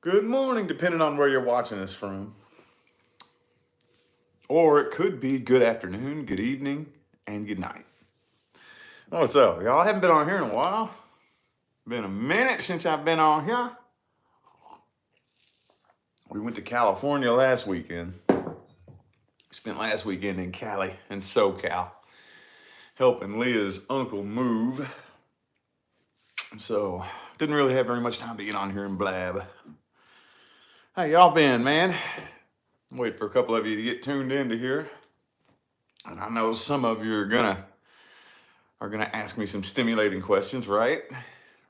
Good morning, depending on where you're watching this from. Or it could be good afternoon, good evening, and good night. What's up, y'all? I haven't been on here in a while. Been a minute since I've been on here. We went to California last weekend. Spent last weekend in Cali and SoCal, helping Leah's uncle move. So, didn't really have very much time to get on here and blab. How y'all been, man? Wait for a couple of you to get tuned into here. And I know some of you are gonna ask me some stimulating questions, right?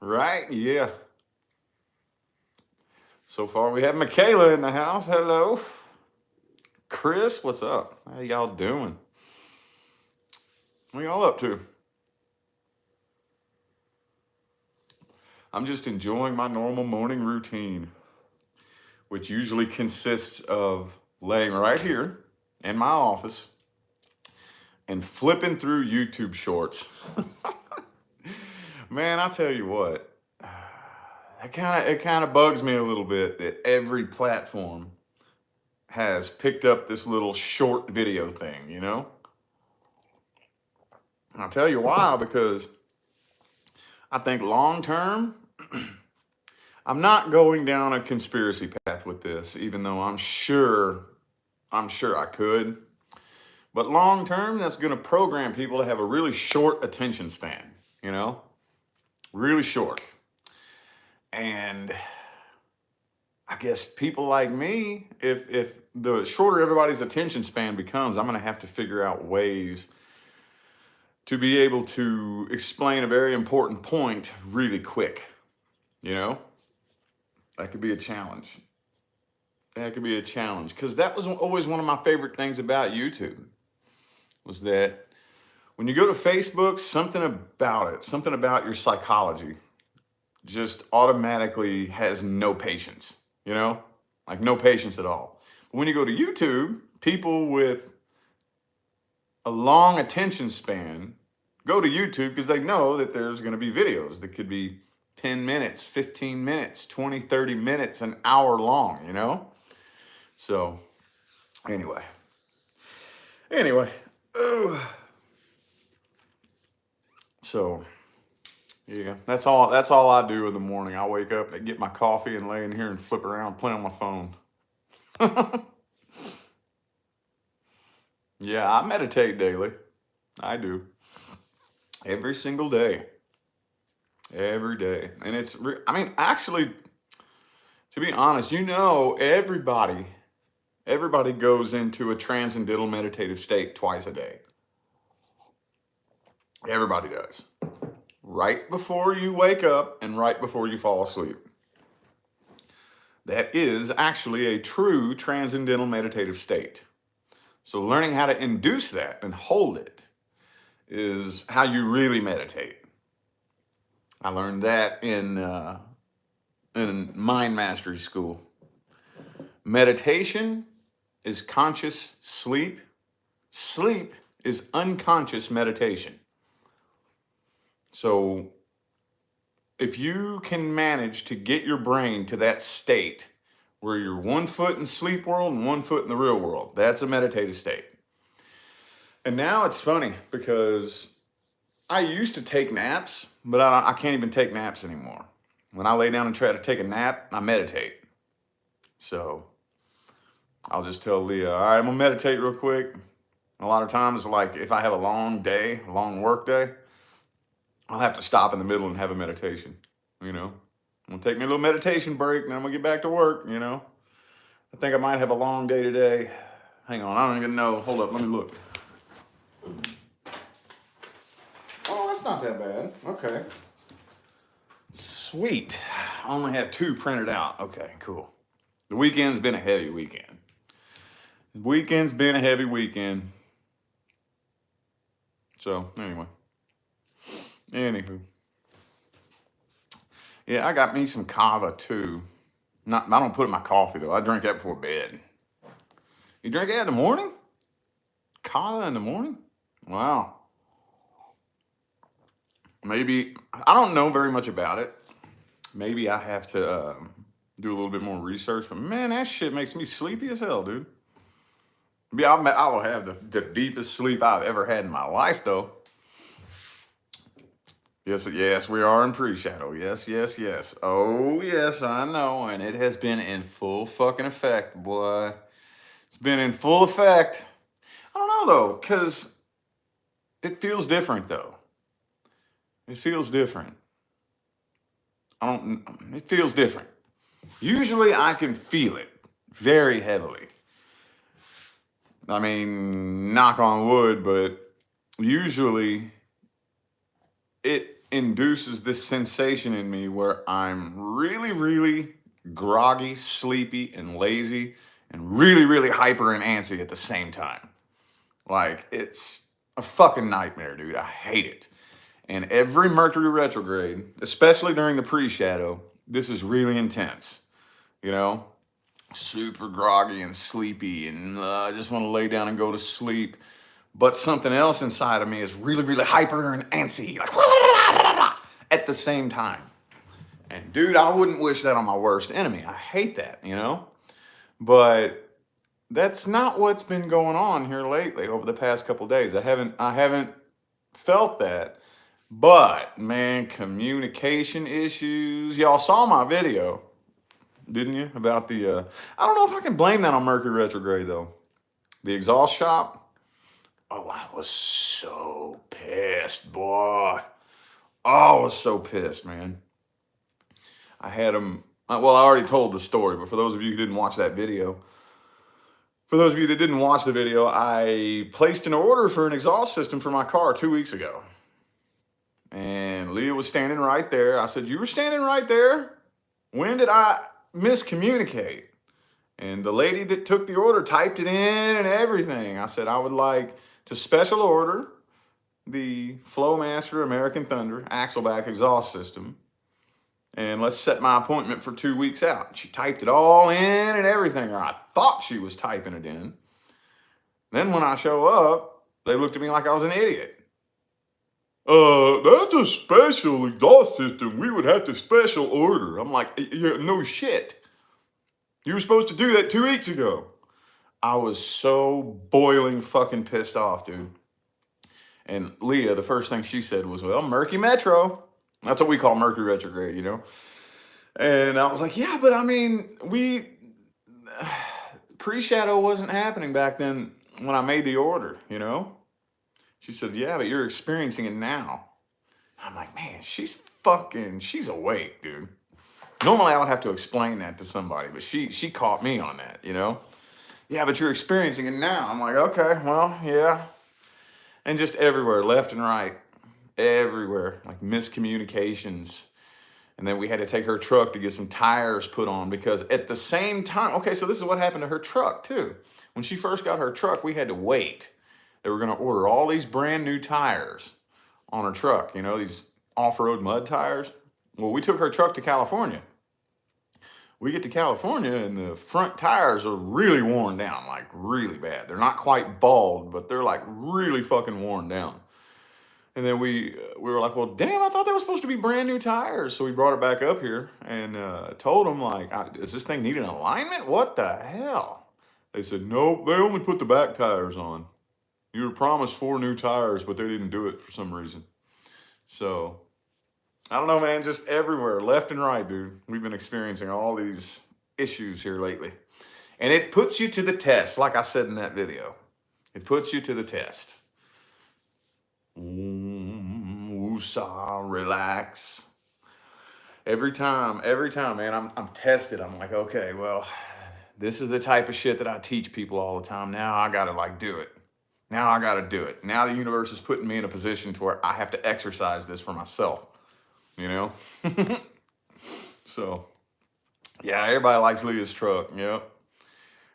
Right? Yeah. So far we have Michaela in the house. Hello. Chris, what's up? How y'all doing? What y'all up to? I'm just enjoying my normal morning routine, which usually consists of laying right here in my office and flipping through YouTube shorts. Man, I tell you what, it kind of bugs me a little bit that every platform has picked up this little short video thing, you know? I'll tell you why, because I think long term, I'm not going down a conspiracy path with this, even though I'm sure I could. But long term, that's going to program people to have a really short attention span, you know? Really short. And I guess people like me, if the shorter everybody's attention span becomes, I'm going to have to figure out ways to be able to explain a very important point really quick. You know, that could be a challenge. That could be a challenge, because that was always one of my favorite things about YouTube, was that when you go to Facebook, something about your psychology just automatically has no patience, you know, like no patience at all. But when you go to YouTube, people with a long attention span go to YouTube because they know that there's going to be videos that could be 10 minutes, 15 minutes, 20, 30 minutes, an hour long, you know? So, anyway. Oh. So, yeah, that's all I do in the morning. I wake up, I get my coffee and lay in here and flip around, play on my phone. Yeah, I meditate daily. I do. Every single day. Every day. And actually, to be honest, you know, everybody goes into a transcendental meditative state twice a day. Everybody does. Right before you wake up and right before you fall asleep. That is actually a true transcendental meditative state. So learning how to induce that and hold it is how you really meditate. I learned that in mind mastery school. Meditation is conscious sleep. Sleep is unconscious meditation. So if you can manage to get your brain to that state where you're 1 foot in sleep world and 1 foot in the real world, that's a meditative state. And now it's funny because I used to take naps, but I can't even take naps anymore. When I lay down and try to take a nap, I meditate. So I'll just tell Leah, all right, I'm gonna meditate real quick. A lot of times, like if I have a long day, a long work day, I'll have to stop in the middle and have a meditation, you know. I'm gonna take me a little meditation break, and then I'm gonna get back to work, you know. I think I might have a long day today. Hang on, I don't even know. Hold up, let me look. Oh, that's not that bad. Okay. Sweet. I only have 2 printed out. Okay, cool. The weekend's been a heavy weekend. So, anywho. Yeah, I got me some kava too. I don't put it in my coffee though. I drink that before bed. You drink that in the morning? Kava in the morning? Wow. Maybe, I don't know very much about it. Maybe I have to do a little bit more research. But man, that shit makes me sleepy as hell, dude. Yeah, I will have the deepest sleep I've ever had in my life, though. Yes, yes, we are in pre-shadow. Yes, yes, yes. Oh, yes, I know. And it has been in full fucking effect, boy. It's been in full effect. I don't know, though, because it feels different, though. It feels different. It feels different. Usually I can feel it very heavily. I mean, knock on wood, but usually it induces this sensation in me where I'm really, really groggy, sleepy, and lazy, and really, really hyper and antsy at the same time. Like, it's a fucking nightmare, dude. I hate it. And every Mercury retrograde, especially during the pre-shadow, this is really intense. You know, super groggy and sleepy, and I just want to lay down and go to sleep. But something else inside of me is really, really hyper and antsy, like at the same time. And dude, I wouldn't wish that on my worst enemy. I hate that, you know? But that's not what's been going on here lately over the past couple days. I haven't felt that. But man, communication issues. Y'all saw my video, didn't you? About the I don't know if I can blame that on Mercury retrograde though. The exhaust shop. Oh, I was so pissed, boy. Oh, I was so pissed, man. I had them. Well, I already told the story, but for those of you who didn't watch that video, I placed an order for an exhaust system for my car 2 weeks ago. And Leah was standing right there. I said, "You were standing right there? When did I miscommunicate?" And the lady that took the order typed it in and everything. I said, "I would like to special order the Flowmaster American Thunder Axleback exhaust system. And let's set my appointment for 2 weeks out." She typed it all in and everything, or I thought she was typing it in. Then when I show up, they looked at me like I was an idiot. That's a special exhaust system. We would have to special order. I'm like, yeah, no shit. You were supposed to do that 2 weeks ago. I was so boiling fucking pissed off, dude. And Leah, the first thing she said was, "Well, Murky Metro." That's what we call Mercury retrograde, you know? And I was like, yeah, but I mean, pre-shadow wasn't happening back then when I made the order, you know? She said, "Yeah, but you're experiencing it now." I'm like, man, she's awake, dude. Normally I would have to explain that to somebody, but she caught me on that, you know? "Yeah, but you're experiencing it now." I'm like, okay, well, yeah. And just everywhere, left and right, everywhere, like miscommunications. And then we had to take her truck to get some tires put on because at the same time, okay, so this is what happened to her truck too. When she first got her truck, we had to wait. They were going to order all these brand new tires on her truck, you know, these off-road mud tires. Well, we took her truck to California. We get to California and the front tires are really worn down, like really bad. They're not quite bald, but they're like really fucking worn down. And then we were like, well, damn, I thought they were supposed to be brand new tires. So we brought it back up here and told them, like, does this thing need an alignment? What the hell? They said, nope, they only put the back tires on. You were promised 4 new tires, but they didn't do it for some reason. So, I don't know, man, just everywhere, left and right, dude. We've been experiencing all these issues here lately. And it puts you to the test, like I said in that video. It puts you to the test. Woosah, relax. Every time, man, I'm tested. I'm like, okay, well, this is the type of shit that I teach people all the time. Now I gotta like do it. Now I gotta do it. Now the universe is putting me in a position to where I have to exercise this for myself. You know? So, yeah, everybody likes Leah's truck. Yep.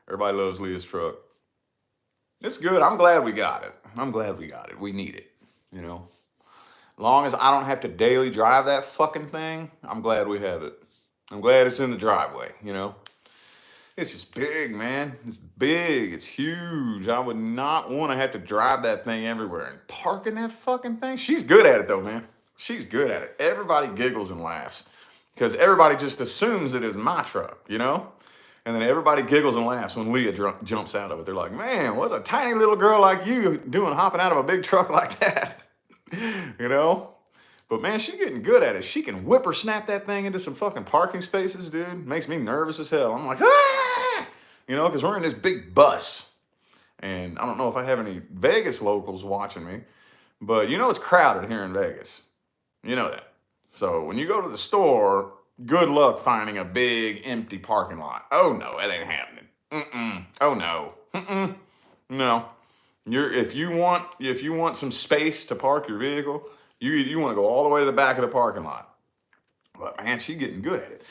Everybody loves Leah's truck. It's good. I'm glad we got it. We need it, you know? As long as I don't have to daily drive that fucking thing, I'm glad we have it. I'm glad it's in the driveway, you know? It's just big, man. It's big. It's huge. I would not want to have to drive that thing everywhere and park in that fucking thing. She's good at it, though, man. She's good at it. Everybody giggles and laughs because everybody just assumes it is my truck, you know? And then everybody giggles and laughs when Leah jumps out of it. They're like, man, what's a tiny little girl like you doing hopping out of a big truck like that? You know? But man, she's getting good at it. She can whippersnap that thing into some fucking parking spaces, dude. Makes me nervous as hell. I'm like, ah! You know, because we're in this big bus. And I don't know if I have any Vegas locals watching me, but you know it's crowded here in Vegas. You know that. So when you go to the store, good luck finding a big empty parking lot. Oh no, it ain't happening. Oh no. No. If you want some space to park your vehicle, you want to go all the way to the back of the parking lot. But man, she's getting good at it.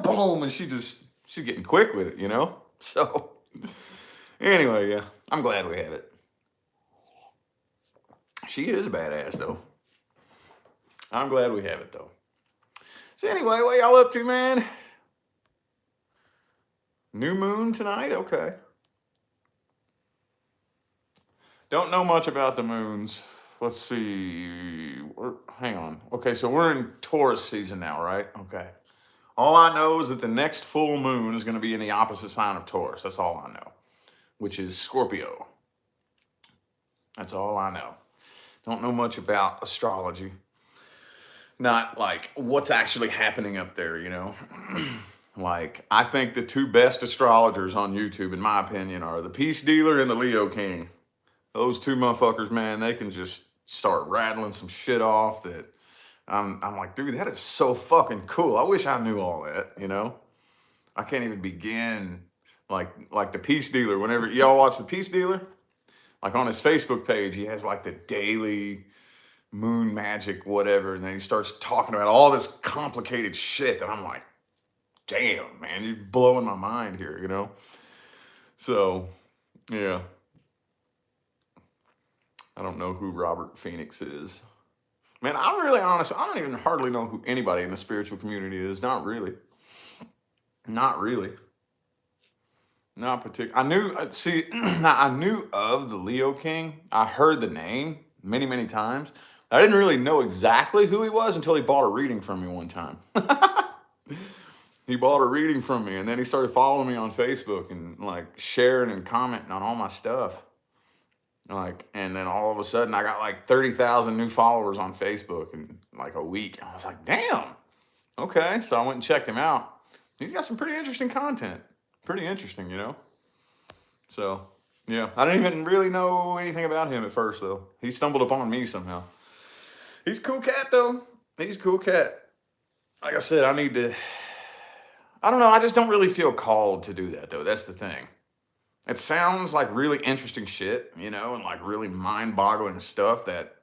Boom, and she's getting quick with it, you know? So anyway, yeah, I'm glad we have it. She is a badass though. I'm glad we have it though. So anyway, what y'all up to, man? New moon tonight? Okay. Don't know much about the moons. Let's see. Hang on. Okay, so we're in Taurus season now, right? Okay. All I know is that the next full moon is going to be in the opposite sign of Taurus. That's all I know, which is Scorpio. That's all I know. Don't know much about astrology. Not like what's actually happening up there, you know? Like, I think the two best astrologers on YouTube, in my opinion, are the Peace Dealer and the Leo King. Those two motherfuckers, man, they can just start rattling some shit off that I'm like, dude, that is so fucking cool. I wish I knew all that, you know? I can't even begin. Like the Peace Dealer, whenever y'all watch the Peace Dealer, like on his Facebook page, he has like the daily moon magic, whatever, and then he starts talking about all this complicated shit that I'm like, damn, man, you're blowing my mind here, you know? So, yeah. I don't know who Robert Phoenix is. Man, I'm really honest. I don't even hardly know who anybody in the spiritual community is. Not really. Not really. Not particular. I knew of the Leo King. I heard the name many, many times. I didn't really know exactly who he was until he bought a reading from me one time. He bought a reading from me, and then he started following me on Facebook and like sharing and commenting on all my stuff. Like, and then all of a sudden I got like 30,000 new followers on Facebook in like a week. I was like, damn. Okay. So I went and checked him out. He's got some pretty interesting content. Pretty interesting, you know? So, yeah. I didn't even really know anything about him at first, though. He stumbled upon me somehow. He's a cool cat, though. He's a cool cat. Like I said, I don't know. I just don't really feel called to do that, though. That's the thing. It sounds like really interesting shit, you know, and like really mind-boggling stuff, that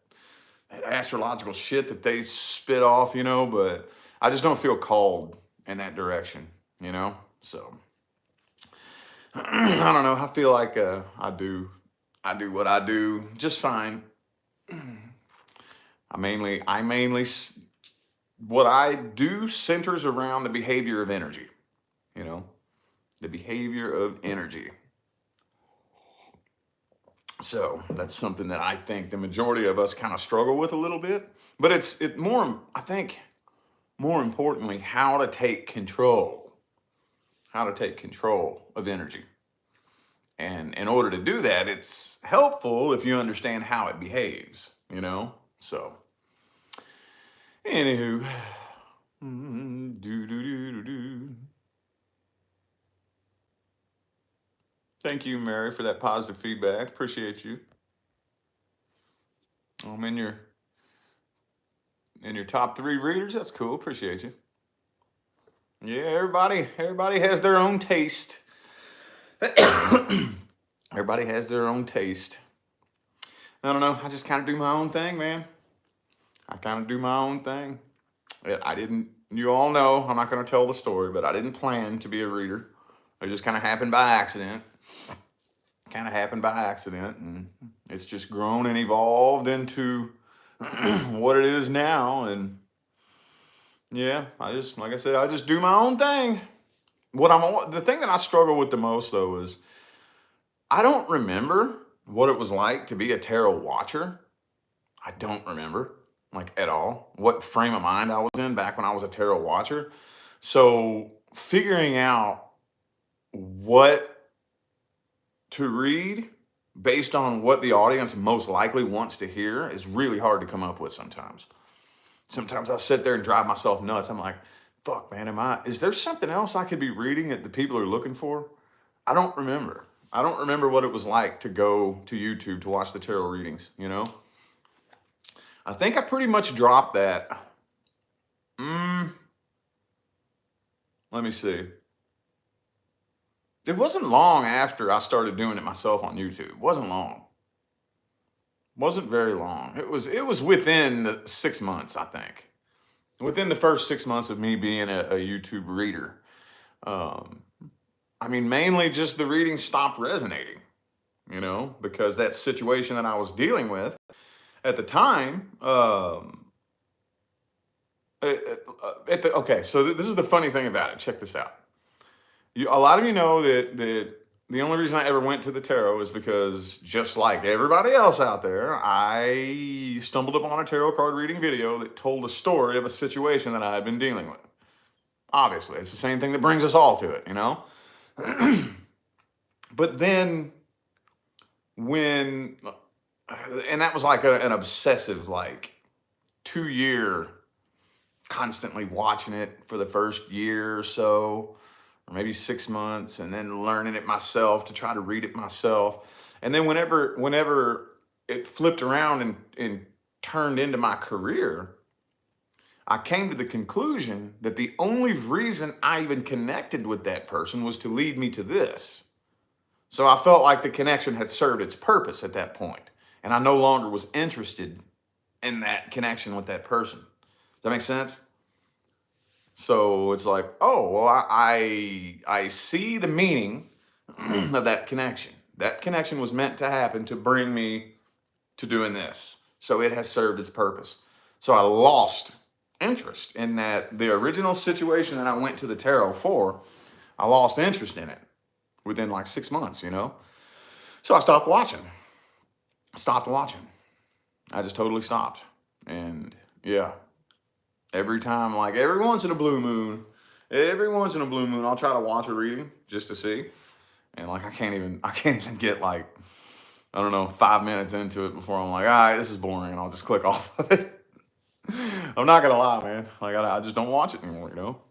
astrological shit that they spit off, you know, but I just don't feel called in that direction, you know? So, I don't know. I feel like I do what I do just fine. What I do centers around the behavior of energy, you know, the behavior of energy. So that's something that I think the majority of us kind of struggle with a little bit, but I think more importantly, how to take control of energy. And in order to do that, it's helpful if you understand how it behaves, you know? So, anywho, Thank you, Mary, for that positive feedback. Appreciate you. I'm in your top 3 readers. That's cool. Appreciate you. Yeah, everybody has their own taste. Everybody has their own taste. I don't know. I just kind of do my own thing, man. I kind of do my own thing. You all know, I'm not going to tell the story, but I didn't plan to be a reader. It just kind of happened by accident. And it's just grown and evolved into what it is now. And yeah, like I said, I just do my own thing. The thing that I struggle with the most, though, is I don't remember what it was like to be a tarot watcher. I don't remember. like at all, what frame of mind I was in back when I was a tarot watcher. So figuring out what to read based on what the audience most likely wants to hear is really hard to come up with sometimes. Sometimes I sit there and drive myself nuts. I'm like, fuck, man, is there something else I could be reading that the people are looking for? I don't remember. I don't remember what it was like to go to YouTube to watch the tarot readings, you know? I think I pretty much dropped that. Let me see. It wasn't long after I started doing it myself on YouTube. It wasn't long. Wasn't very long. It was within the 6 months, I think. Within the first 6 months of me being a YouTube reader. I mean, mainly just the reading stopped resonating, you know, because that situation that I was dealing with at the time, okay, so this is the funny thing about it. Check this out. A lot of you know that the only reason I ever went to the tarot is because, just like everybody else out there, I stumbled upon a tarot card reading video that told a story of a situation that I had been dealing with. Obviously, it's the same thing that brings us all to it, you know? But then and that was like an obsessive, like 2 year, constantly watching it for the first year or so, or maybe 6 months, and then learning it myself to try to read it myself. And then whenever it flipped around and turned into my career, I came to the conclusion that the only reason I even connected with that person was to lead me to this. So I felt like the connection had served its purpose at that point, and I no longer was interested in that connection with that person. Does that make sense? So it's like, oh, well, I see the meaning of that connection. That connection was meant to happen to bring me to doing this. So it has served its purpose. So I lost interest in the original situation that I went to the tarot for. I lost interest in it within like 6 months, you know? So I stopped watching. I just totally stopped. And yeah, every time, like every once in a blue moon, I'll try to watch a reading just to see. And like, I can't even get like, I don't know, 5 minutes into it before I'm like, all right, this is boring, and I'll just click off of it. I'm not gonna lie, man. Like, I just don't watch it anymore, you know?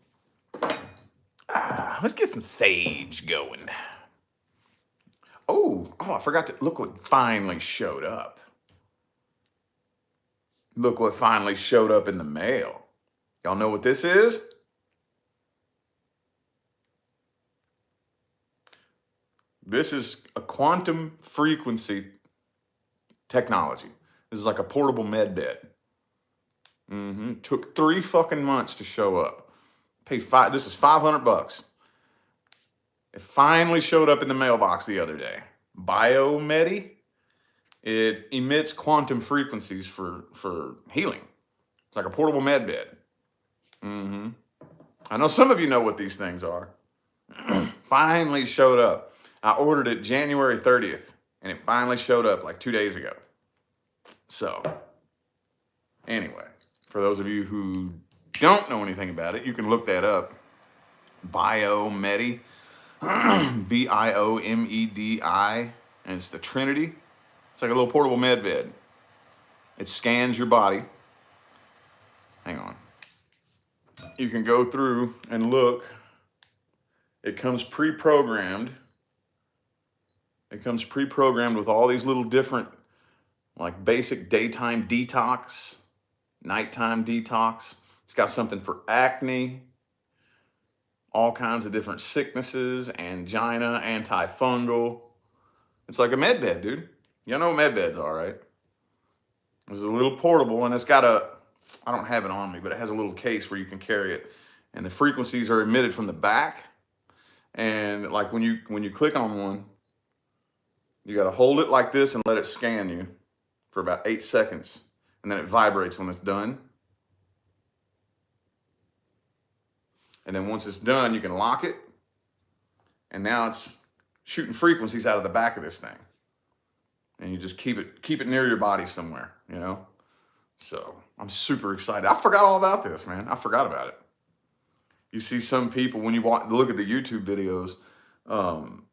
Let's get some sage going. Oh, I forgot to look what finally showed up. Look what finally showed up in the mail. Y'all know what this is? This is a quantum frequency technology. This is like a portable med bed. Took 3 fucking months to show up. Paid this is $500. It finally showed up in the mailbox the other day. Biomedi. It emits quantum frequencies for healing. It's like a portable med bed. I know some of you know what these things are. Finally showed up. I ordered it January 30th, and it finally showed up like 2 days ago. So, anyway, for those of you who don't know anything about it, you can look that up. Biomedi, Biomedi, and it's the Trinity. It's like a little portable med bed. It scans your body. Hang on. You can go through and look. It comes pre-programmed. It comes pre-programmed with all these little different, like basic daytime detox, nighttime detox. It's got something for acne, all kinds of different sicknesses, angina, antifungal. It's like a med bed, dude. You know what med beds are, right? This is a little portable, and it's got I don't have it on me, but it has a little case where you can carry it. And the frequencies are emitted from the back. And like when you click on one, you got to hold it like this and let it scan you for about 8 seconds. And then it vibrates when it's done. And then once it's done, you can lock it. And now it's shooting frequencies out of the back of this thing. And you just keep it near your body somewhere, you know? So I'm super excited. I forgot all about this, man. I forgot about it. You see some people when you look at the YouTube videos. Um,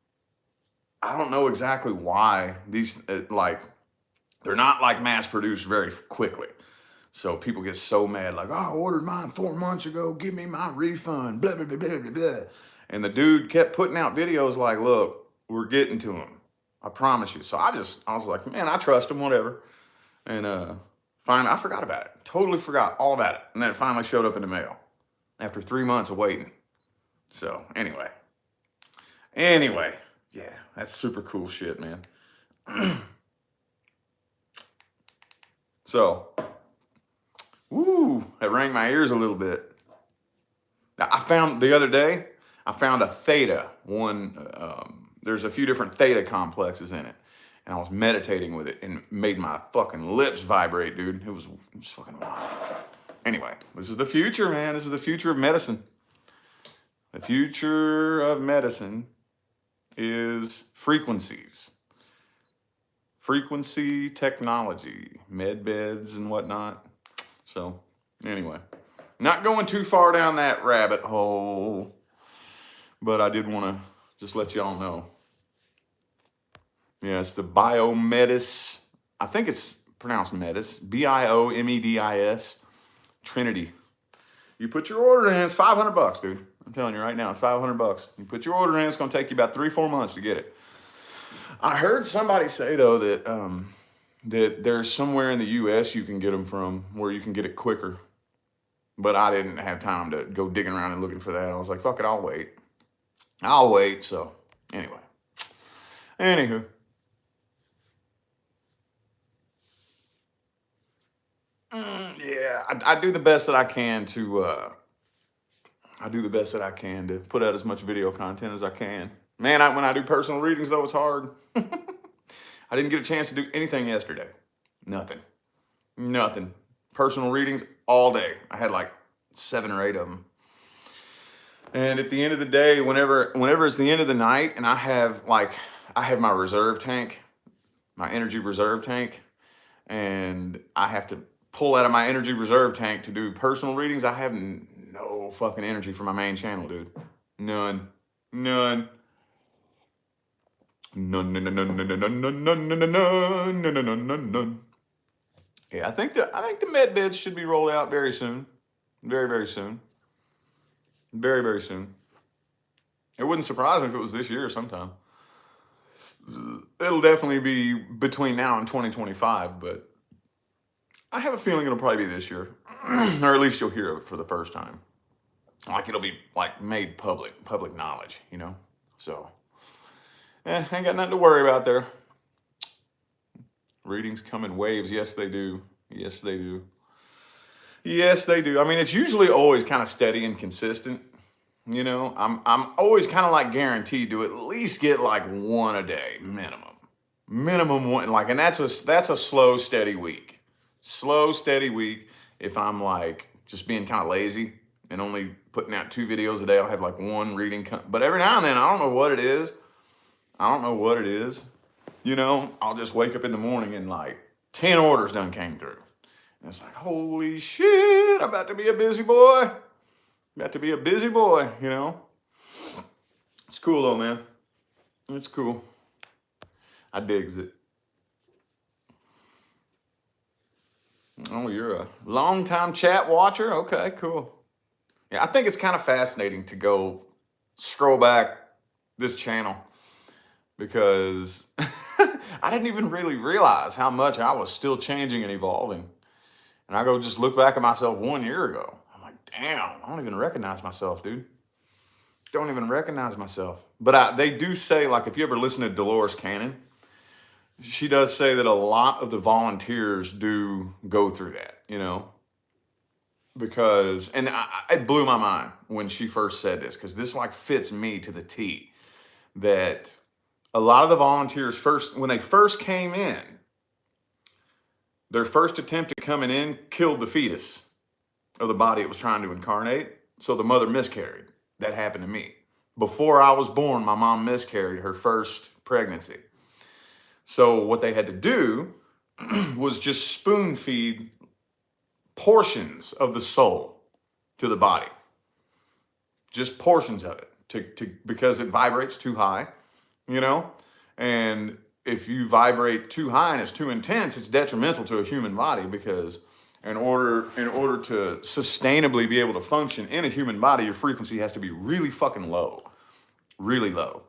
I don't know exactly why these like they're not like mass produced very quickly. So people get so mad, like, oh, I ordered mine 4 months ago. Give me my refund. Blah blah blah blah blah blah. And the dude kept putting out videos like, look, we're getting to him. I promise you. So I was like, man, I trust him, whatever. And finally, I forgot about it. Totally forgot all about it. And then it finally showed up in the mail after 3 months of waiting. So anyway, yeah, that's super cool shit, man. So, woo, that rang my ears a little bit. Now, the other day, I found a theta one. There's a few different theta complexes in it. And I was meditating with it and it made my fucking lips vibrate, dude. It was fucking wild. Anyway, this is the future, man. This is the future of medicine. The future of medicine is frequencies. Frequency technology, med beds and whatnot. So, anyway, not going too far down that rabbit hole, but I did want to just let y'all know. Yeah, it's the Biomedis. I think it's pronounced Medis. Biomedis. Trinity. You put your order in, it's $500, dude. I'm telling you right now, it's $500. You put your order in, it's going to take you about 3-4 months to get it. I heard somebody say though that that there's somewhere in the U.S. you can get them from where you can get it quicker. But I didn't have time to go digging around and looking for that. I was like, fuck it, I'll wait. I'll wait. So anyway, anywho. Yeah, I do the best that I can to. I do the best that I can to put out as much video content as I can. Man, when I do personal readings, though, it's hard. I didn't get a chance to do anything yesterday. Nothing. Personal readings all day. I had like 7 or 8 of them. And at the end of the day, whenever it's the end of the night, and I have my reserve tank, my energy reserve tank, and I have to pull out of my energy reserve tank to do personal readings. I have no fucking energy for my main channel, dude. None. None. Yeah, I think the med beds should be rolled out very soon. Very, very soon. Very, very soon. It wouldn't surprise me if it was this year sometime. It'll definitely be between now and 2025, but I have a feeling it'll probably be this year. Or at least you'll hear of it for the first time. Like it'll be like made public knowledge, you know? So, ain't got nothing to worry about there. Readings come in waves. Yes, they do. Yes, they do. Yes, they do. I mean, it's usually always kind of steady and consistent. You know, I'm always kind of like guaranteed to at least get like 1 a day minimum 1. Like, and that's a slow, steady week. Slow, steady week. If I'm like just being kind of lazy and only putting out 2 videos a day, I'll have like 1 reading. But every now and then, I don't know what it is. You know, I'll just wake up in the morning and like 10 orders done came through. And it's like, holy shit, I'm about to be a busy boy. You know. It's cool though, man. It's cool. I digs it. Oh, you're a long-time chat watcher? Okay, cool. Yeah, I think it's kind of fascinating to go scroll back this channel because I didn't even really realize how much I was still changing and evolving. And I go just look back at myself 1 year ago. I'm like, damn, I don't even recognize myself, dude. Don't even recognize myself. But they do say, like, if you ever listen to Dolores Cannon, she does say that a lot of the volunteers do go through that, you know, because, and it blew my mind when she first said this, because this like fits me to the T, that a lot of the volunteers when they first came in, their first attempt at coming in killed the fetus of the body it was trying to incarnate. So the mother miscarried. That happened to me. Before I was born, my mom miscarried her first pregnancy. So what they had to do was just spoon feed portions of the soul to the body, just portions of it, because it vibrates too high, you know? And if you vibrate too high and it's too intense, it's detrimental to a human body, because in order to sustainably be able to function in a human body, your frequency has to be really fucking low, really low.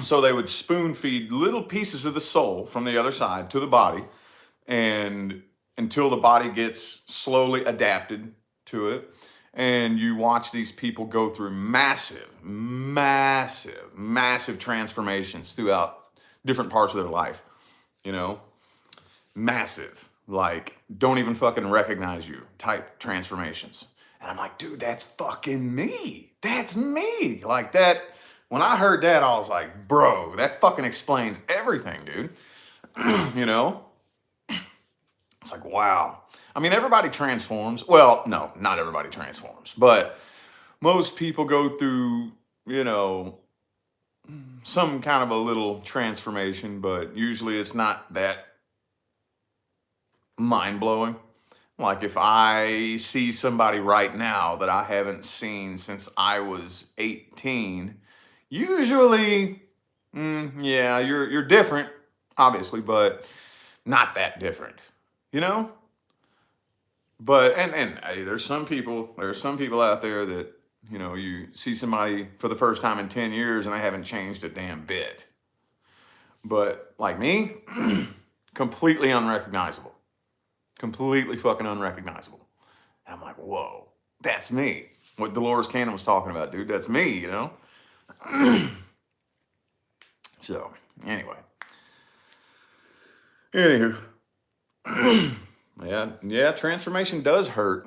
So they would spoon feed little pieces of the soul from the other side to the body, and until the body gets slowly adapted to it. And you watch these people go through massive transformations throughout different parts of their life, you know, massive, like don't even fucking recognize you type transformations. And I'm like, dude, that's fucking me. That's me. Like that. When I heard that, I was like, bro, that fucking explains everything, dude. You know? It's like, wow. I mean, everybody transforms. Well, no, not everybody transforms, but most people go through, you know, some kind of a little transformation, but usually it's not that mind-blowing. Like if I see somebody right now that I haven't seen since I was 18, usually, yeah, you're different, obviously, but not that different, you know? But and hey, there's some people out there that, you know, you see somebody for the first time in 10 years and they haven't changed a damn bit. But like me, completely unrecognizable. Completely fucking unrecognizable. And I'm like, whoa, that's me. What Dolores Cannon was talking about, dude, that's me, you know? So, anyway. Anywho. Yeah, transformation does hurt.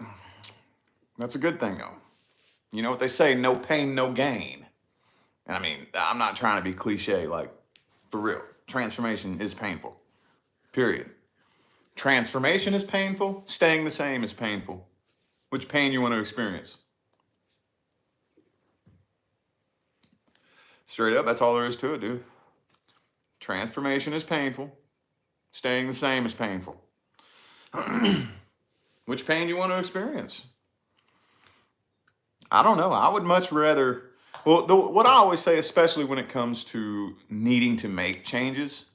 That's a good thing, though. You know what they say, no pain, no gain. And I mean, I'm not trying to be cliche, like, for real. Transformation is painful. Period. Transformation is painful. Staying the same is painful. Which pain you want to experience? Straight up, that's all there is to it, dude. Transformation is painful. Staying the same is painful. Which pain you want to experience? I don't know. I would much rather... Well, what I always say, especially when it comes to needing to make changes,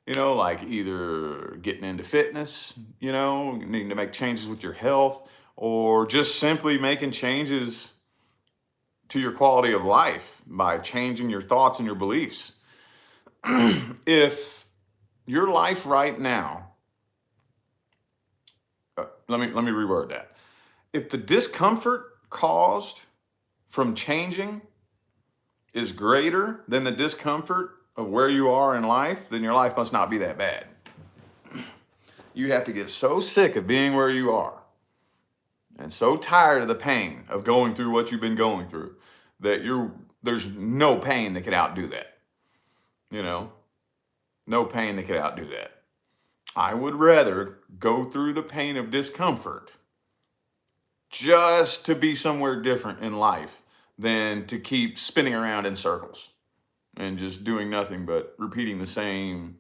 you know, like either getting into fitness, you know, needing to make changes with your health, or just simply making changes to your quality of life by changing your thoughts and your beliefs. If your life right now, let me reword that. If the discomfort caused from changing is greater than the discomfort of where you are in life, then your life must not be that bad. You have to get so sick of being where you are and so tired of the pain of going through what you've been going through that there's no pain that could outdo that. You know, no pain that could outdo that. I would rather go through the pain of discomfort just to be somewhere different in life than to keep spinning around in circles and just doing nothing but repeating the same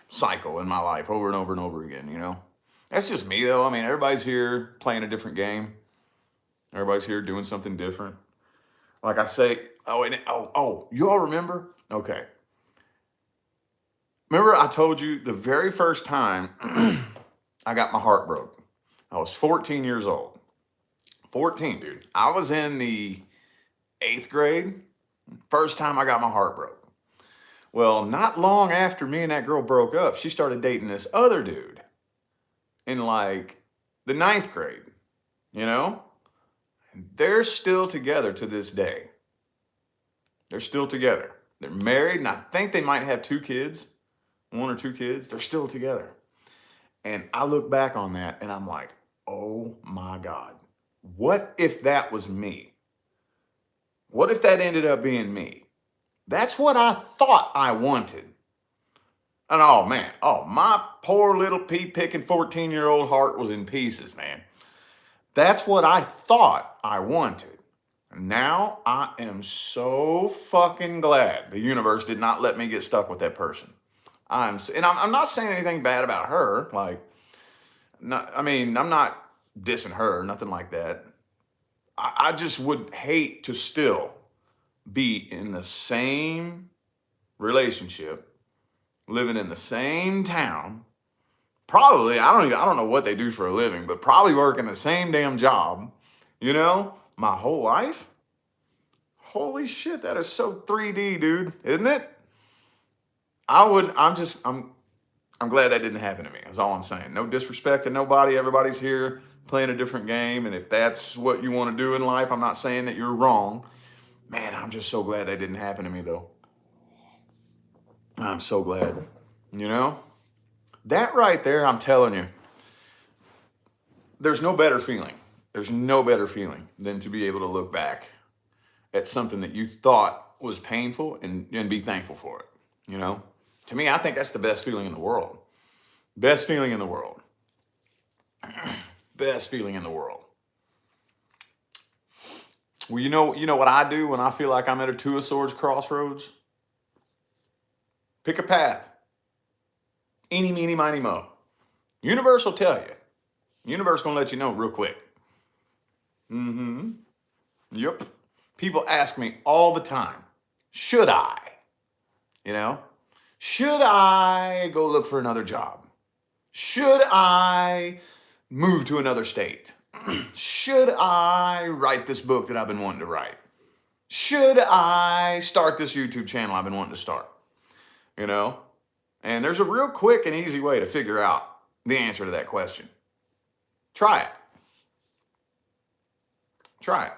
cycle in my life over and over and over again, you know? That's just me, though. I mean, everybody's here playing a different game. Everybody's here doing something different. Like I say, you all remember? Okay. Remember I told you the very first time I got my heart broke? I was 14 years old. 14, dude. I was in the 8th grade. First time I got my heart broke. Well, not long after me and that girl broke up, she started dating this other dude in like the 9th grade, you know? And they're still together to this day. They're still together. They're married, and I think they might have 2 kids, 1 or 2 kids. They're still together. And I look back on that and I'm like, oh my God, what if that was me? What if that ended up being me? That's what I thought I wanted. And oh man, my poor little pea-picking 14-year-old heart was in pieces, man. That's what I thought I wanted. Now I am so fucking glad the universe did not let me get stuck with that person. I'm not saying anything bad about her. Like, I mean, I'm not dissing her, nothing like that. I just would hate to still be in the same relationship, living in the same town. Probably, I don't know what they do for a living, but probably working the same damn job, my whole life. Holy shit, that is so 3D, dude, isn't it? I'm glad that didn't happen to me. That's all I'm saying. No disrespect to nobody. Everybody's here playing a different game. And if that's what you want to do in life, I'm not saying that you're wrong. Man, I'm just so glad that didn't happen to me, though. I'm so glad. That right there, I'm telling you, there's no better feeling. There's no better feeling than to be able to look back at something that you thought was painful and be thankful for it. To me, I think that's the best feeling in the world. Best feeling in the world. Best feeling in the world. Well, you know what I do when I feel like I'm at a two of swords crossroads? Pick a path. Eeny, meeny, miny, mo. Universe will tell you. Universe gonna let you know real quick. Yep. People ask me all the time, should I? Should I go look for another job? Should I move to another state? Should I write this book that I've been wanting to write? Should I start this YouTube channel I've been wanting to start? And there's a real quick and easy way to figure out the answer to that question. Try it. Try it.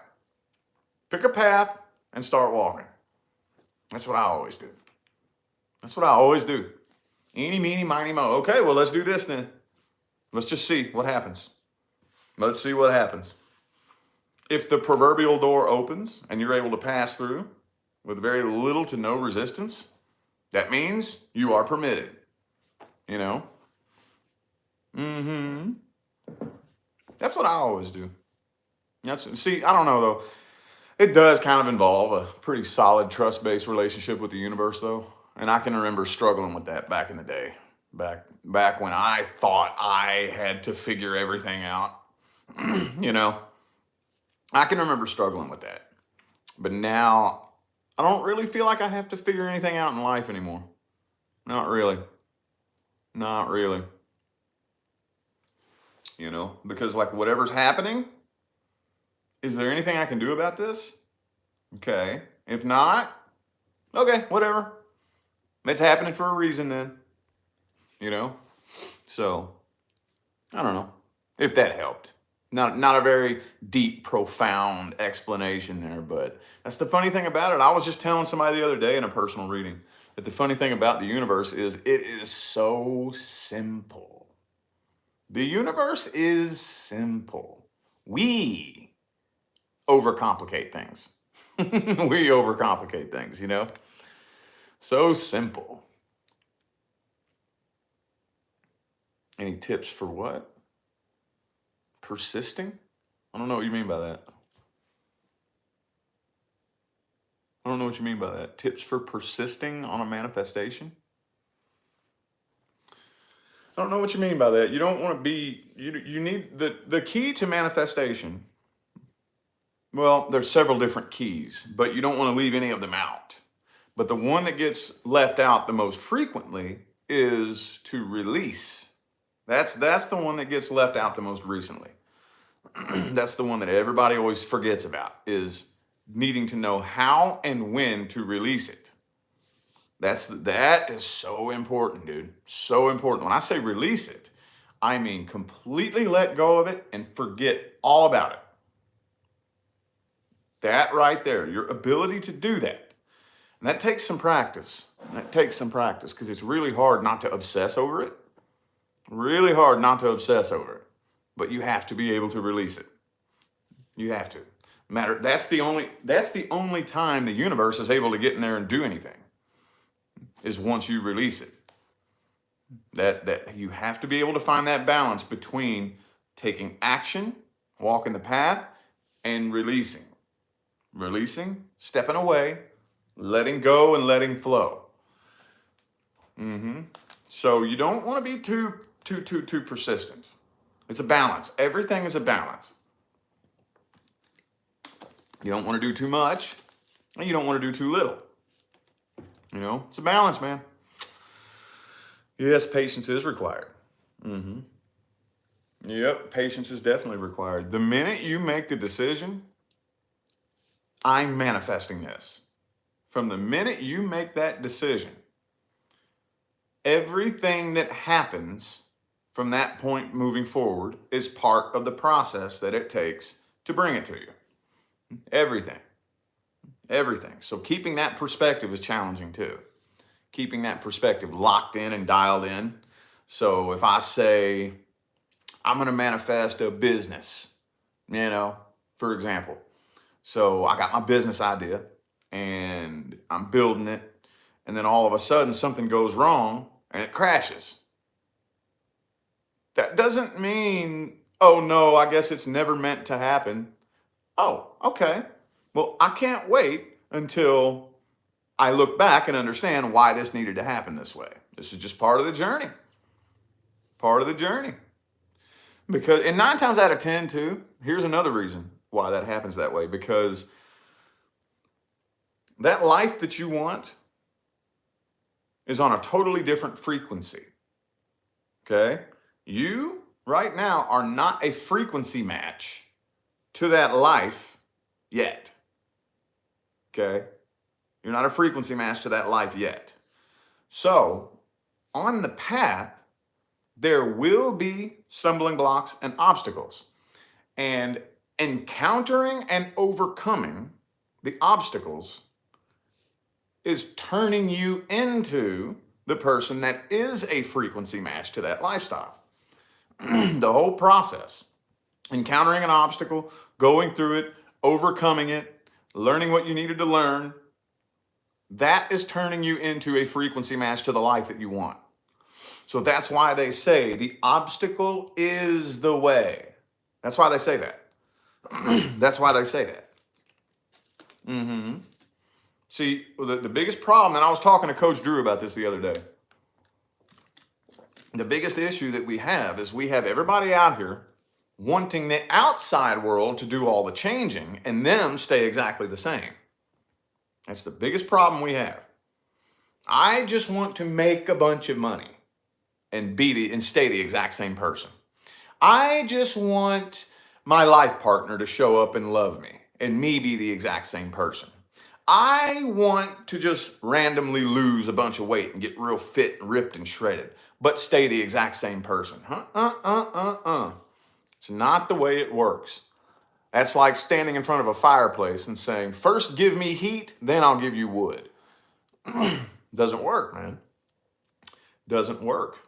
Pick a path and start walking. That's what I always do. That's what I always do. Eeny, meeny, miny, mo. Okay, well, let's do this then. Let's just see what happens. Let's see what happens. If the proverbial door opens and you're able to pass through with very little to no resistance, that means you are permitted. That's what I always do. See, I don't know though. It does kind of involve a pretty solid trust-based relationship with the universe though. And I can remember struggling with that back in the day. Back when I thought I had to figure everything out. I can remember struggling with that. But now I don't really feel like I have to figure anything out in life anymore. Not really. Not really. Because like whatever's happening, is there anything I can do about this? Okay. If not, okay, whatever. It's happening for a reason then. So, I don't know if that helped. Not a very deep, profound explanation there, but that's the funny thing about it. I was just telling somebody the other day in a personal reading that the funny thing about the universe is it is so simple. The universe is simple. We overcomplicate things. We overcomplicate things, So simple. Any tips for what? Persisting? I don't know what you mean by that. I don't know what you mean by that. Tips for persisting on a manifestation? I don't know what you mean by that. You don't want to be, you need, the key to manifestation, well, there's several different keys, but you don't want to leave any of them out. But the one that gets left out the most frequently is to release. That's the one that gets left out the most recently. That's the one that everybody always forgets about, is needing to know how and when to release it. That is so important, dude. So important. When I say release it, I mean completely let go of it and forget all about it. That right there, your ability to do that. And that takes some practice. That takes some practice because it's really hard not to obsess over it. Really hard not to obsess over it. But you have to be able to release it. You have to. That's the only time the universe is able to get in there and do anything, is once you release it. That you have to be able to find that balance between taking action, walking the path, and releasing. Releasing, stepping away, letting go and letting flow. So you don't want to be too persistent. It's a balance. Everything is a balance. You don't want to do too much, and you don't want to do too little. It's a balance, man. Yes, patience is required. Mm-hmm. Yep, patience is definitely required. The minute you make the decision, I'm manifesting this. From the minute you make that decision, everything that happens from that point moving forward is part of the process that it takes to bring it to you. Everything. Everything. So keeping that perspective is challenging too. Keeping that perspective locked in and dialed in. So if I say, I'm going to manifest a business, for example. So I got my business idea and I'm building it. And then all of a sudden something goes wrong and it crashes. That doesn't mean, oh no, I guess it's never meant to happen. Oh, okay. Well, I can't wait until I look back and understand why this needed to happen this way. This is just part of the journey. Part of the journey. Because, and 9 times out of 10 too, here's another reason why that happens that way. Because that life that you want is on a totally different frequency. Okay? You, right now, are not a frequency match to that life yet. Okay? You're not a frequency match to that life yet. So, on the path, there will be stumbling blocks and obstacles. And encountering and overcoming the obstacles is turning you into the person that is a frequency match to that lifestyle. The whole process, encountering an obstacle, going through it, overcoming it, learning what you needed to learn, that is turning you into a frequency match to the life that you want. So that's why they say the obstacle is the way. That's why they say that. That's why they say that. Mm-hmm. See, the biggest problem, and I was talking to Coach Drew about this the other day. The biggest issue that we have is we have everybody out here wanting the outside world to do all the changing and them stay exactly the same. That's the biggest problem we have. I just want to make a bunch of money and stay the exact same person. I just want my life partner to show up and love me and me be the exact same person. I want to just randomly lose a bunch of weight and get real fit and ripped and shredded, but stay the exact same person. It's not the way it works. That's like standing in front of a fireplace and saying, first give me heat, then I'll give you wood. Doesn't work, man. Doesn't work.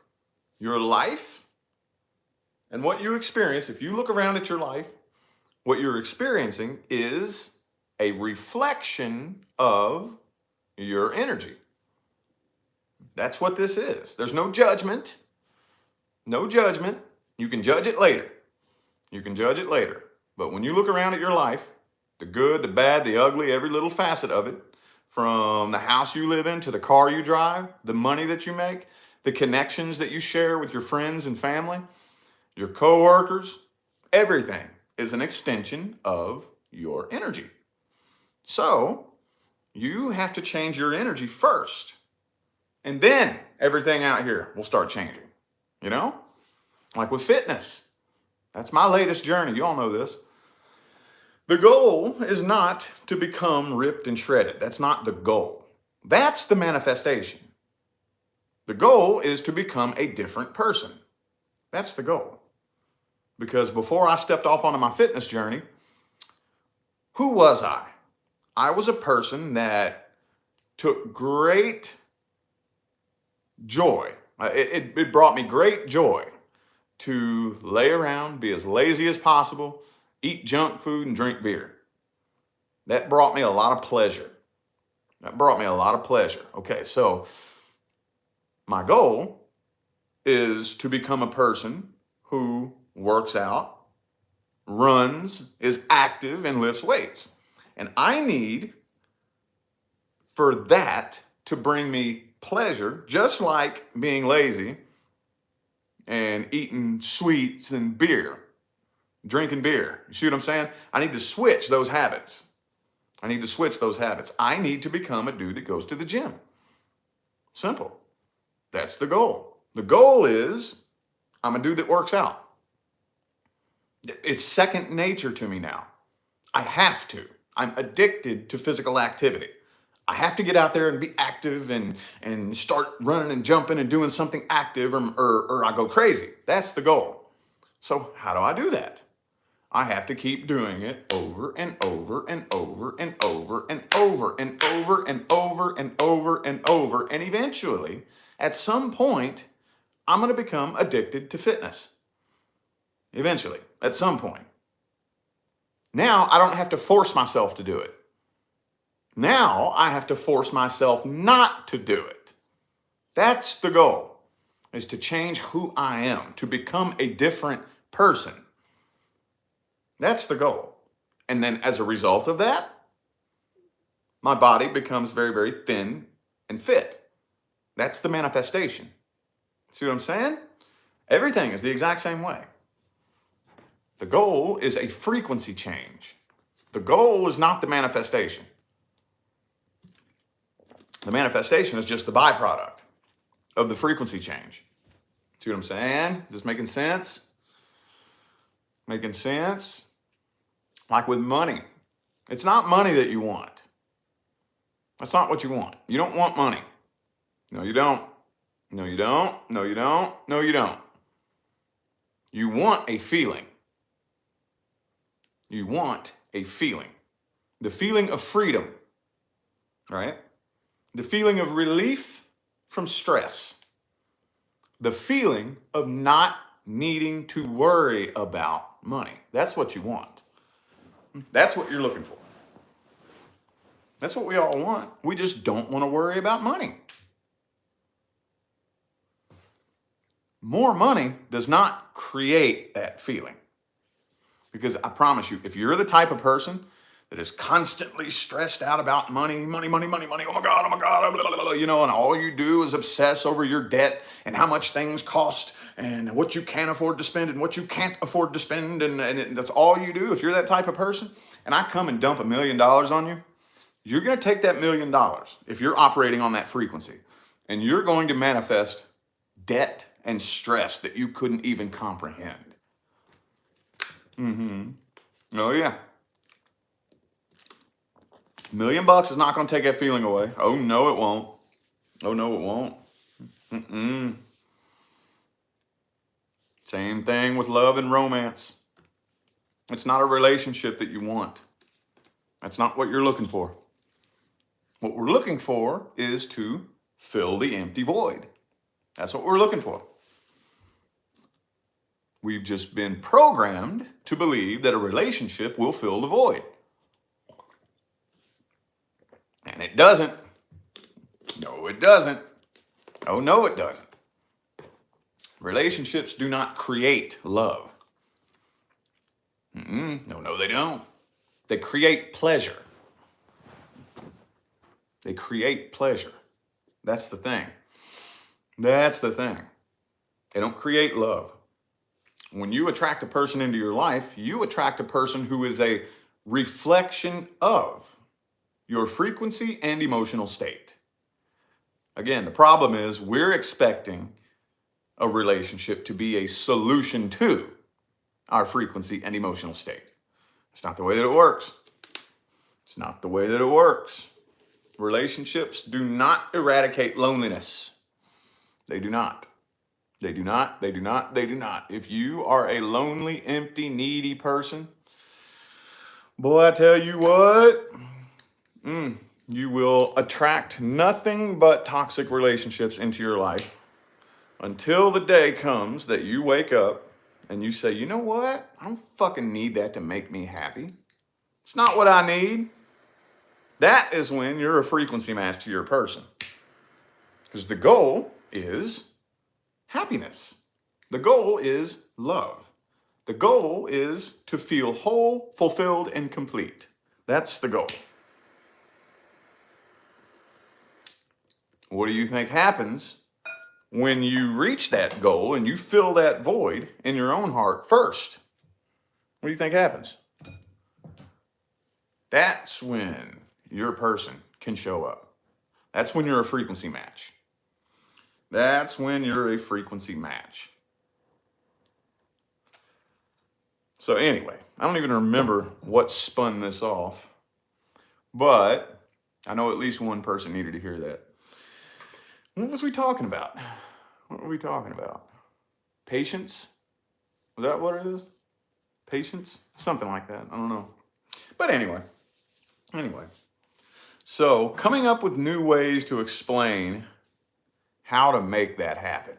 Your life and what you experience, if you look around at your life, what you're experiencing is a reflection of your energy. That's what this is. There's no judgment. No judgment. You can judge it later. You can judge it later. But when you look around at your life, the good, the bad, the ugly, every little facet of it, from the house you live in to the car you drive, the money that you make, the connections that you share with your friends and family, your coworkers, everything is an extension of your energy. So you have to change your energy first. And then everything out here will start changing. Like with fitness. That's my latest journey. You all know this. The goal is not to become ripped and shredded. That's not the goal. That's the manifestation. The goal is to become a different person. That's the goal. Because before I stepped off onto my fitness journey, who was I? I was a person that took great joy. It brought me great joy to lay around, be as lazy as possible, eat junk food, and drink beer. That brought me a lot of pleasure. Okay, so my goal is to become a person who works out, runs, is active, and lifts weights. And I need for that to bring me pleasure, just like being lazy and eating sweets and beer, drinking beer. You see what I'm saying? I need to switch those habits. I need to switch those habits. I need to become a dude that goes to the gym. Simple. That's the goal. The goal is I'm a dude that works out. It's second nature to me now. I have to. I'm addicted to physical activity. I have to get out there and be active and start running and jumping and doing something active or I go crazy. That's the goal. So how do I do that? I have to keep doing it over and over and over and over and over and over and over and over and over. And eventually, at some point, I'm going to become addicted to fitness. Eventually, at some point. Now, I don't have to force myself to do it. Now, I have to force myself not to do it. That's the goal, is to change who I am, to become a different person. That's the goal. And then as a result of that, my body becomes very, very thin and fit. That's the manifestation. See what I'm saying? Everything is the exact same way. The goal is a frequency change. The goal is not the manifestation. The manifestation is just the byproduct of the frequency change. See what I'm saying? Just making sense? Making sense? Like with money. It's not money that you want. That's not what you want. You don't want money. No, you don't. No, you don't. No, you don't. No, you don't. You want a feeling. You want a feeling. The feeling of freedom, right? The feeling of relief from stress. The feeling of not needing to worry about money. That's what you want. That's what you're looking for. That's what we all want. We just don't want to worry about money. More money does not create that feeling. Because I promise you, if you're the type of person that is constantly stressed out about money, money, money, money, money, oh my God, blah, blah, blah, and all you do is obsess over your debt and how much things cost and what you can afford to spend and what you can't afford to spend, and that's all you do. If you're that type of person, and I come and dump $1 million on you, you're going to take that $1 million if you're operating on that frequency, and you're going to manifest debt and stress that you couldn't even comprehend. Oh yeah. $1 million is not going to take that feeling away. Oh no, it won't. Oh no, it won't. Same thing with love and romance. It's not a relationship that you want. That's not what you're looking for. What we're looking for is to fill the empty void. That's what we're looking for. We've just been programmed to believe that a relationship will fill the void. And it doesn't. No, it doesn't. Oh, no, it doesn't. Relationships do not create love. No, they don't. They create pleasure. They create pleasure. That's the thing. That's the thing. They don't create love. When you attract a person into your life, you attract a person who is a reflection of your frequency and emotional state. Again, the problem is we're expecting a relationship to be a solution to our frequency and emotional state. It's not the way that it works. It's not the way that it works. Relationships do not eradicate loneliness. They do not. They do not, they do not, they do not. If you are a lonely, empty, needy person, boy, I tell you what, you will attract nothing but toxic relationships into your life until the day comes that you wake up and you say, you know what? I don't fucking need that to make me happy. It's not what I need. That is when you're a frequency match to your person. Because the goal is happiness. The goal is love. The goal is to feel whole, fulfilled, and complete. That's the goal. What do you think happens when you reach that goal and you fill that void in your own heart first, what do you think happens? That's when your person can show up. That's when you're a frequency match. That's when you're a frequency match. So anyway, I don't even remember what spun this off, but I know at least one person needed to hear that. What was we talking about? What were we talking about? Patience? Was that what it is? Patience? Something like that. I don't know. But anyway. So coming up with new ways to explain how to make that happen.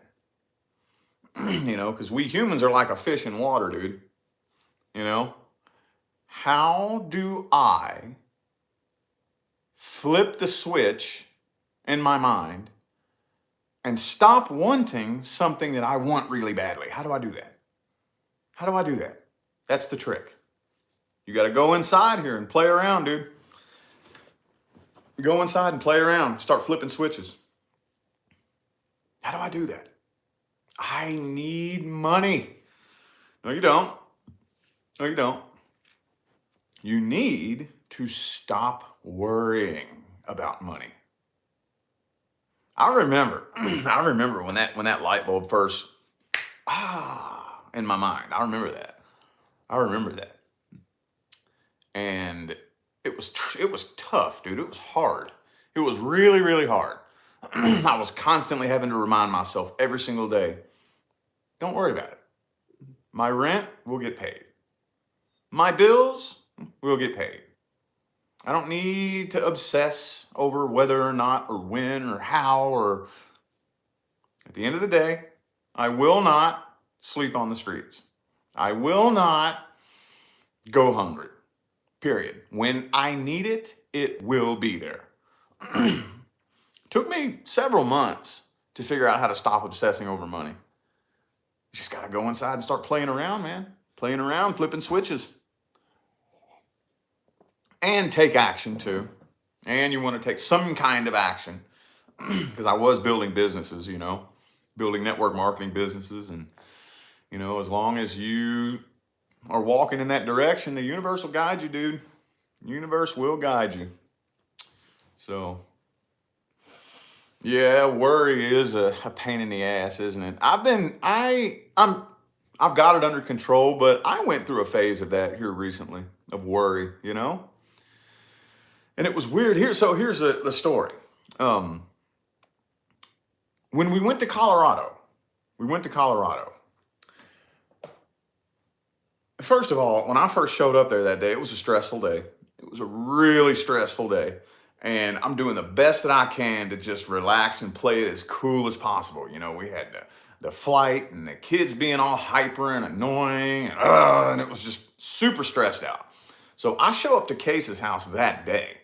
Because we humans are like a fish in water, dude. How do I flip the switch in my mind and stop wanting something that I want really badly? How do I do that? That's the trick. You got to go inside here and play around, dude. Go inside and play around. Start flipping switches. How do I do that? I need money. No, you don't. You need to stop worrying about money. I remember when that light bulb first in my mind. I remember that. And it was tough, dude. It was hard. It was really, really hard. I was constantly having to remind myself every single day, don't worry about it. My rent will get paid. My bills will get paid. I don't need to obsess over whether or not or when or how, or at the end of the day, I will not sleep on the streets. I will not go hungry. Period. When I need it, it will be there. Took me several months to figure out how to stop obsessing over money. You just got to go inside and start playing around, man. Playing around, flipping switches. And take action too. And you want to take some kind of action. Because I was building businesses, building network marketing businesses. And, as long as you are walking in that direction, the universe will guide you, dude. The universe will guide you. So, yeah, worry is a pain in the ass, isn't it? I've got it under control, but I went through a phase of that here recently, of worry, And it was weird. Here's the story. When we went to Colorado, First of all, when I first showed up there that day, it was a stressful day. It was a really stressful day. And I'm doing the best that I can to just relax and play it as cool as possible. We had the flight and the kids being all hyper and annoying and it was just super stressed out. So I show up to Case's house that day,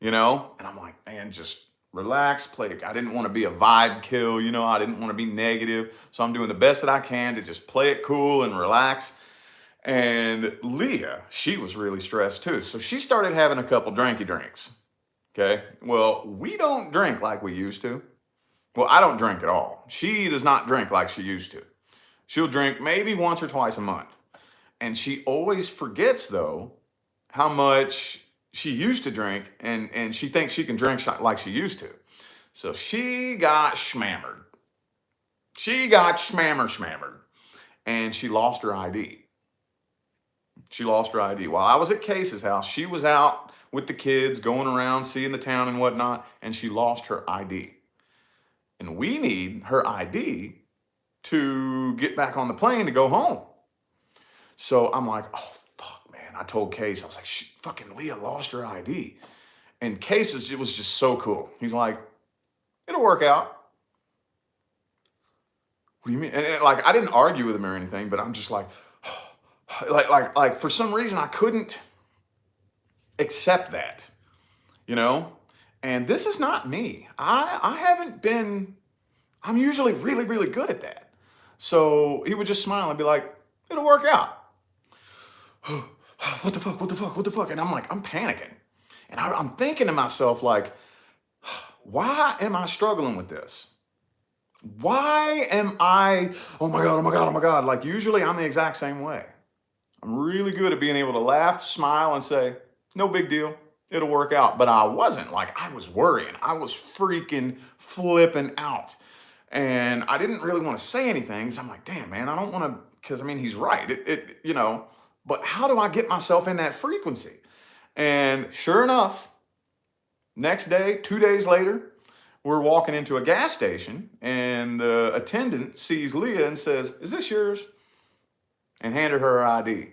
and I'm like, man, just relax, play it. I didn't want to be a vibe kill, I didn't want to be negative. So I'm doing the best that I can to just play it cool and relax. And Leah, she was really stressed too. So she started having a couple drinky drinks. Okay. Well, we don't drink like we used to. Well, I don't drink at all. She does not drink like she used to. She'll drink maybe once or twice a month. And she always forgets, though, how much she used to drink, and she thinks she can drink like she used to. So she got schmammered. And she lost her ID. While I was at Case's house, she was out with the kids, going around, seeing the town and whatnot, and she lost her ID. And we need her ID to get back on the plane to go home. So I'm like, oh, fuck, man. I told Case, I was like, fucking Leah lost her ID. And Case it was just so cool. He's like, it'll work out. What do you mean? And I didn't argue with him or anything, but I'm just like for some reason I couldn't accept that, and this is not me. I haven't been, I'm usually really, really good at that. So he would just smile and be like, it'll work out. What the fuck? And I'm panicking. And I'm thinking to myself, like, why am I struggling with this? Why am I, oh my God, oh my God, oh my God? Like usually I'm the exact same way. I'm really good at being able to laugh, smile, and say, no big deal. It'll work out. But I wasn't. Like, I was worrying. I was freaking flipping out. And I didn't really want to say anything. So I'm like, damn, man, I don't want to, because I mean, he's right. But how do I get myself in that frequency? And sure enough, next day, 2 days later, we're walking into a gas station and the attendant sees Leah and says, is this yours? And handed her her ID.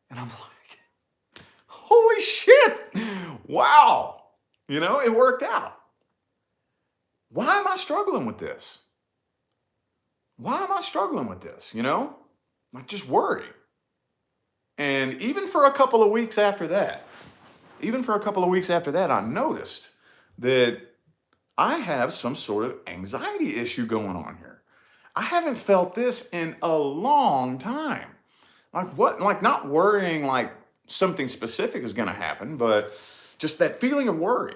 And I'm like, holy shit. Wow. It worked out. Why am I struggling with this? Why am I struggling with this? Like just worry. And even for a couple of weeks after that, I noticed that I have some sort of anxiety issue going on here. I haven't felt this in a long time. Like what? Like not worrying like something specific is going to happen, but just that feeling of worry.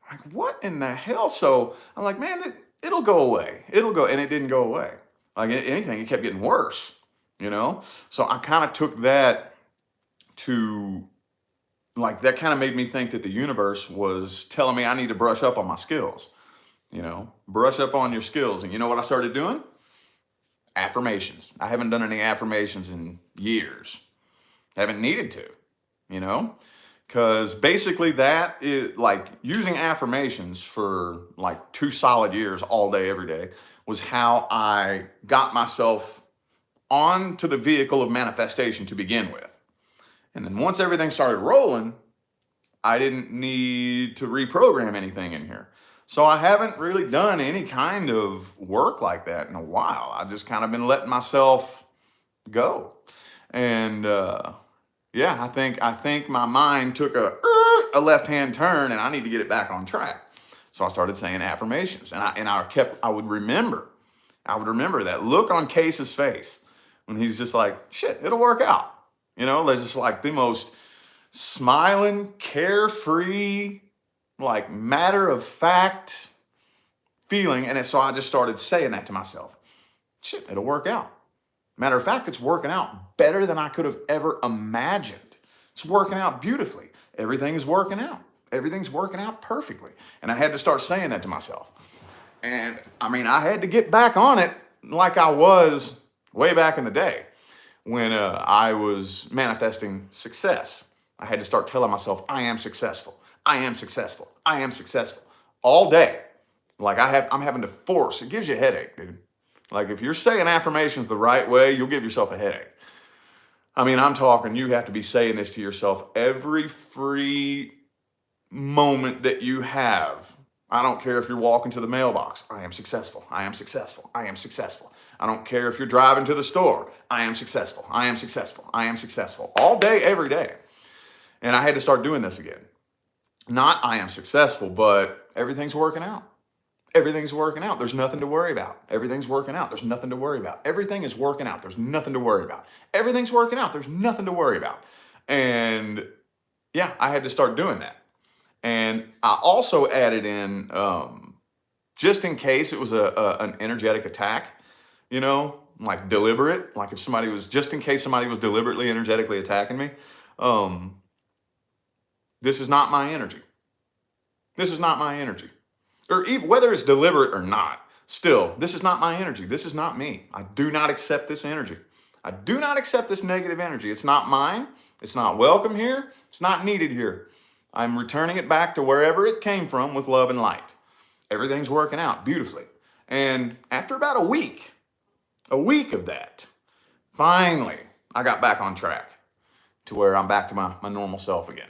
Like what in the hell? So I'm like, man, it'll go away. It'll go. And it didn't go away. Like anything, it kept getting worse, So I kind of took that to like, that kind of made me think that the universe was telling me I need to brush up on my skills, brush up on your skills. And you know what I started doing? Affirmations. I haven't done any affirmations in years. Haven't needed to, because basically that is like using affirmations for like 2 solid years, all day, every day, was how I got myself onto the vehicle of manifestation to begin with. And then once everything started rolling, I didn't need to reprogram anything in here. So I haven't really done any kind of work like that in a while. I've just kind of been letting myself go. And yeah, I think my mind took a left-hand turn and I need to get it back on track. So I started saying affirmations, and I would remember that look on Case's face when he's just like, shit, it'll work out. They're just like the most smiling, carefree, like matter of fact feeling. And so I just started saying that to myself. Shit, it'll work out. Matter of fact, it's working out better than I could have ever imagined. It's working out beautifully. Everything is working out. Everything's working out perfectly. And I had to start saying that to myself. And I mean, I had to get back on it like I was way back in the day when I was manifesting success. I had to start telling myself, I am successful. I am successful. I am successful all day. Like I'm having to force. It gives you a headache, dude. Like if you're saying affirmations the right way, you'll give yourself a headache. I mean, I'm talking, you have to be saying this to yourself every free moment that you have. I don't care if you're walking to the mailbox. I am successful. I am successful. I am successful. I don't care if you're driving to the store. I am successful. I am successful. I am successful. All day, every day. And I had to start doing this again. Not I am successful, but everything's working out. Everything's working out. There's nothing to worry about. Everything's working out. There's nothing to worry about. Everything is working out. There's nothing to worry about. Everything's working out. There's nothing to worry about. And yeah, I had to start doing that. And I also added in, just in case it was an energetic attack, like deliberate, like if somebody was, just in case somebody was deliberately energetically attacking me, this is not my energy. This is not my energy. Or even whether it's deliberate or not, still, this is not my energy. This is not me. I do not accept this energy. I do not accept this negative energy. It's not mine. It's not welcome here. It's not needed here. I'm returning it back to wherever it came from with love and light. Everything's working out beautifully. And after about a week of that, finally, I got back on track to where I'm back to my normal self again,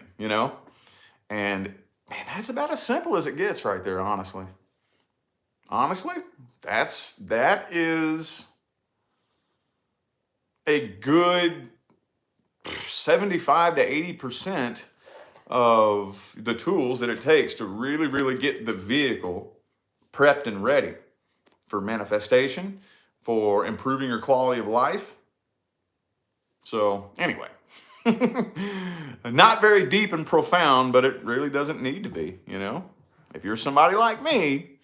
And man, that's about as simple as it gets right there, honestly. Honestly, that is a good 75 to 80% of the tools that it takes to really, really get the vehicle prepped and ready for manifestation, for improving your quality of life. So anyway, not very deep and profound, but it really doesn't need to be, If you're somebody like me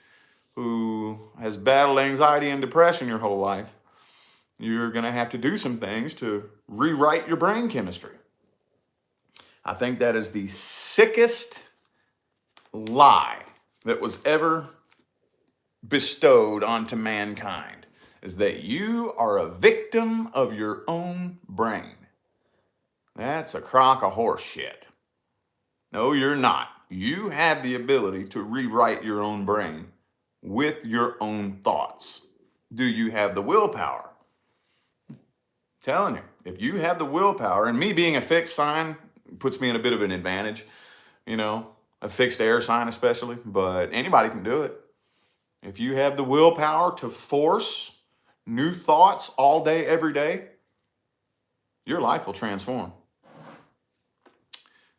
who has battled anxiety and depression your whole life, you're going to have to do some things to rewrite your brain chemistry. I think that is the sickest lie that was ever bestowed onto mankind, is that you are a victim of your own brain. That's a crock of horse shit. No, you're not. You have the ability to rewrite your own brain with your own thoughts. Do you have the willpower? Telling you, if you have the willpower, and me being a fixed sign puts me in a bit of an advantage, a fixed air sign especially, but anybody can do it. If you have the willpower to force new thoughts all day, every day, your life will transform.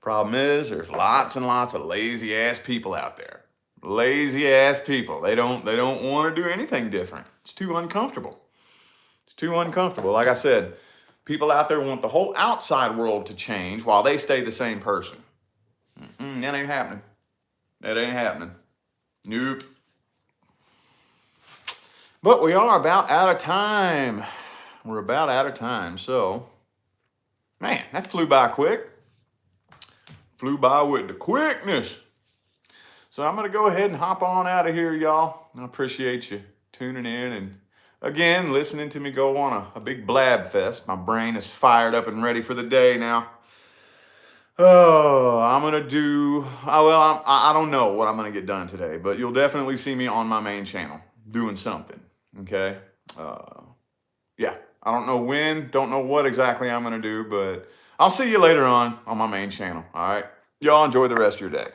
Problem is, there's lots and lots of lazy ass people out there. Lazy ass people. They don't want to do anything different. It's too uncomfortable. It's too uncomfortable. Like I said, people out there want the whole outside world to change while they stay the same person. That ain't happening. That ain't happening. Nope. But we are about out of time. We're about out of time. So, man, that flew by quick. Flew by with the quickness. So I'm going to go ahead and hop on out of here, y'all. I appreciate you tuning in and, again, listening to me go on a big blab fest. My brain is fired up and ready for the day now. Oh, I'm going to do, I don't know what I'm going to get done today, but you'll definitely see me on my main channel doing something. Okay. Yeah. I don't know when, don't know what exactly I'm going to do, but I'll see you later on my main channel. All right. Y'all enjoy the rest of your day.